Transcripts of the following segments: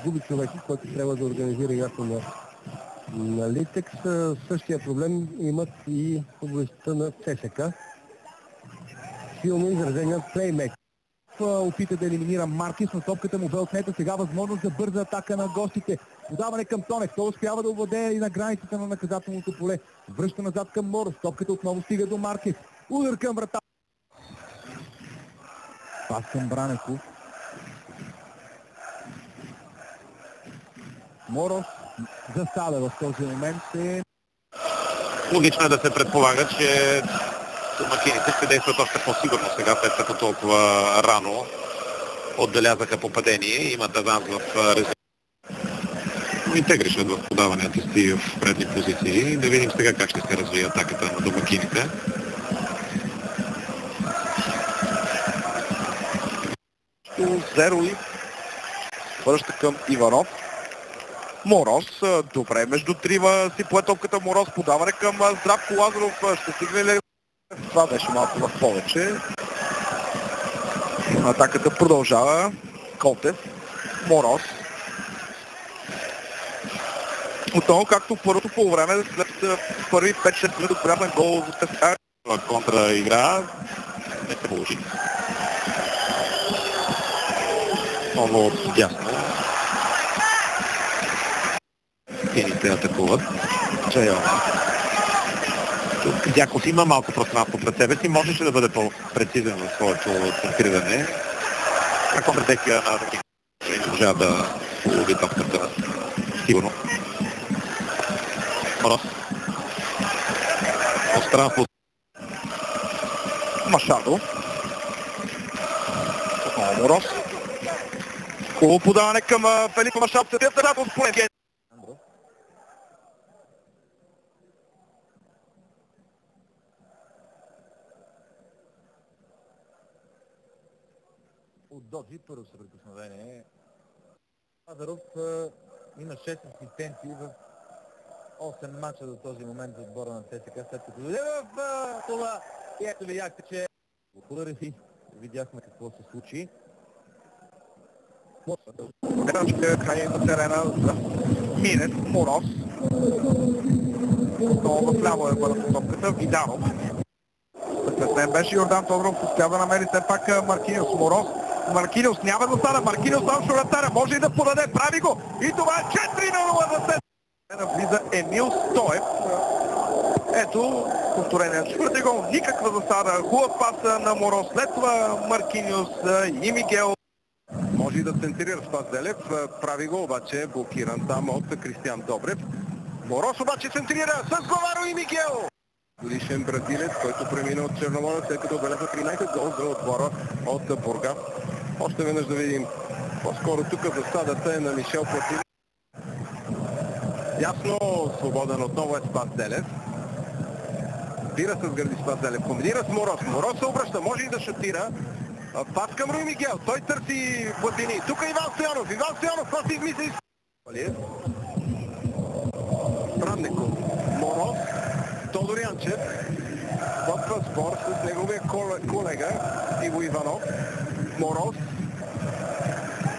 губи човеки, който трябва да организира играта на Литекс. Същия проблем имат и футболистите на ЦСК. Силно изразеният плеймейкър. Опита да елиминира Маркис, но топката му бе отнета. Сега възможност за бърза атака на гостите. Подаване към Тонев. Той успява да овладее и на границата на наказателното поле. Връща назад към Морос. Топката отново стига до Маркис. Удар към врата. Пас към Бранеков. Морос засада в този момент. Логично е да се предполага, че домакините ще действат още по-сигурно сега, след като толкова рано отбелязаха попадение и имат аванс в резерв. И те грешат в подаванията си в предни позиции. Да видим сега как ще се развие атаката на домакините. Зероли връща към Иванов. Мороз, добре, между трима си пое топката Мороз, подаване към Здравко Лазаров, ще стигне ли? Това беше малко в повече. Атаката продължава. Колтев, Мороз. Отново, както първото по време, след първи 5-6 минути приятен гол за ЦСКА. Контра игра не се положи. Много дясно. Сините атакуват. Тук Дяков има малко пространство пред себе си, можеше да бъде по-прецизен в своето центриране. На контрадействия на такива не можа да улови топката сигурно. Мороз. Пространство. Машадо. Мороз. Хубаво подаване към Фелип Машадо. Седят в поле. От Доджи първо съприкосновение. Лазаров има 6 асистенции в 8 мача до този момент за отбора на ЦСКА, след като дойде в това. И ето видяхте, че удари. Видяхме какво се случи. Край на терена за Минев, Мороз. Отново в ляво е върху топката. Виданов. След мен беше Йордан Тодоров, успява да намери все пак Маркиниус. Мороз. Маркиниус няма да стане. Маркиниус там ще вратаря. Може и да подаде. Прави го. И това е 4-0 за СЕС. Влиза Емил Стоев. Ето повторение. Четвърти гол. Никаква засада. Хубав пас на Мороз. След това Маркиниус и Мигел. Може и да центрира Спас Делев. Прави го, обаче блокиран там от Кристиан Добрев. Мороз обаче центрира с Главаро и Мигел. Годишен бразилец, който премина от Черноморец, след като отбеляза 13 гол за отбора от Бургас. Още веднъж да видим. По-скоро тук засадата е на Мишел Платин. Ясно свободен отново е Спас Делев. Бира с гърди Спас Делев. Комбинира с Мороз. Мороз се обръща, може и да шутира. Пас към Руи Мигел. Той търси Платини. Тук е Иван Стоянов. Иван Стоянов просто измисли. Бранников. Мороз. Тодор Янчев. В спор с неговия колега Иво Иванов. Мороз.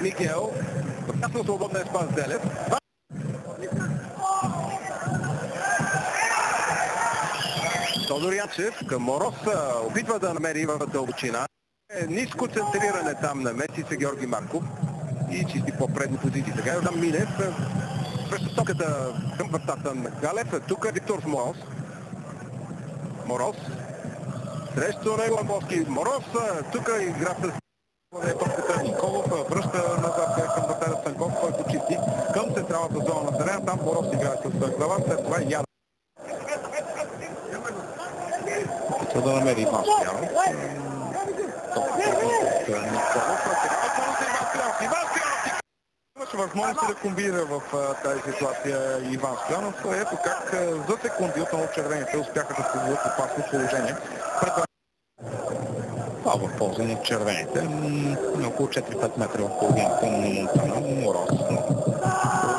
Мигел. Ясно свободна е Спас Делев. Тодор Янчев към Мороз. Опитва да намери в дълбочина. Ниско центриране там на Месица Георги Марков и чисти по-предни позиции. Сега е там Минев. Връща топката към вратата на Галев. Тук е Виктор Мороз. Мороз. Срещу него Ламбовски. Мороз. Тук игра с топката Николов. Връща назад към вратаря Санков, който чисти към централната зона на терена. Там Мороз играе с глава. След това Яна. Опитва да намери Иван Стоянов. Имаше възможност да комбинира в тази ситуация Иван Стоянов. Ето как за секунди отново червените успяха да се в опасно положение. Това в полза на червените. На около 4-5 метра в половината на Мороз.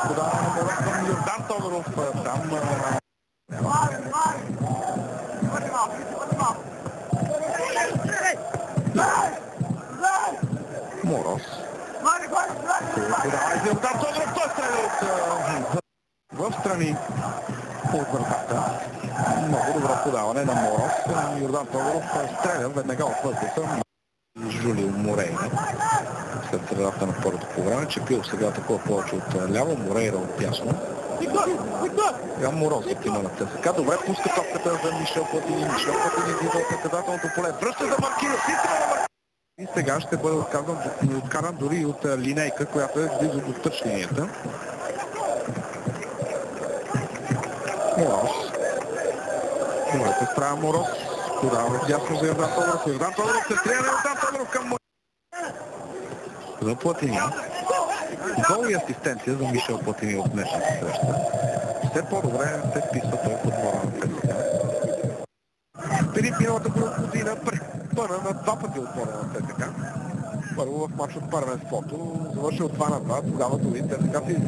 Подаване на Мороз към Йордан Тодоров. Там Мороз. Подаване за Йордан Тодоров. Тодоров, той стреля в страни от вратата. Много добро подаване на Мороз. Йордан Тодоров стреля веднага от въздуха. Жулио Морейра след средата на първото по време. Чепил сега такова повече от ляво. Морейра от дясно. Сега Мороз има на ЦСКА. Добре пуска топката за Мишел Платини. Мишел Платини излиза от наказателното поле. Връща за Маркинов. И сега ще бъде откаран дори от линейка, която е близо до тъч линията. Мороз. Добре се справя Мороз. Подава дясно за Йордан Тодоров. Йордан Тодоров се стреля на Йордан Тодоров към Мороз. За Платини. Гол и асистенция за Мишел Платини от днешната среща. Все по-добре се вписва той в отбора на ЦСКА. Преди миналата година пъна на два пъти отбора на ЦСКА. Първо в матч от първенството, завършил 2-2, тогава дори ЦСКА се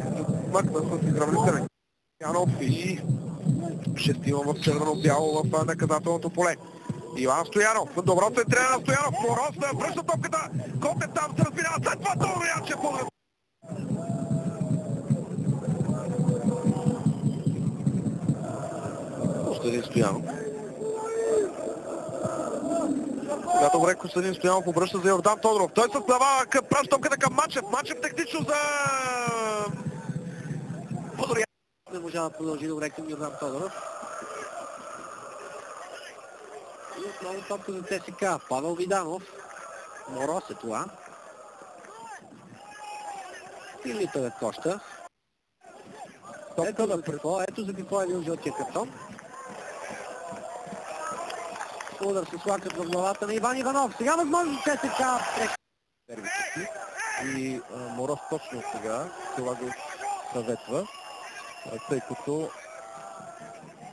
мъкна с изравнителен. Янов и шестима в червено-бяло в наказателното поле. Иван Стоянов, добро се треня на Стоянов, Мороз връща топката, Котев там се разбира, след това Тодор Янчев поглед. Костадин Стоянов. Сега добре Костадин Стоянов обръща за Йордан Тодоров. Той се сплава, праща топката към Мачев. Мачев технично за Тодор Янчев. Не можа да продължи добре към Йордан Тодоров. И отново топка за ЦСКА. Павел Виданов. Мороз е това. И Литове Коща. Ето за какво е бил жълтия картон. Удар се слакат в главата на Иван Иванов. Сега възможно ЦСКА. И Мороз точно сега това го съветва, тъй като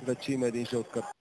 вече има един жълт картон.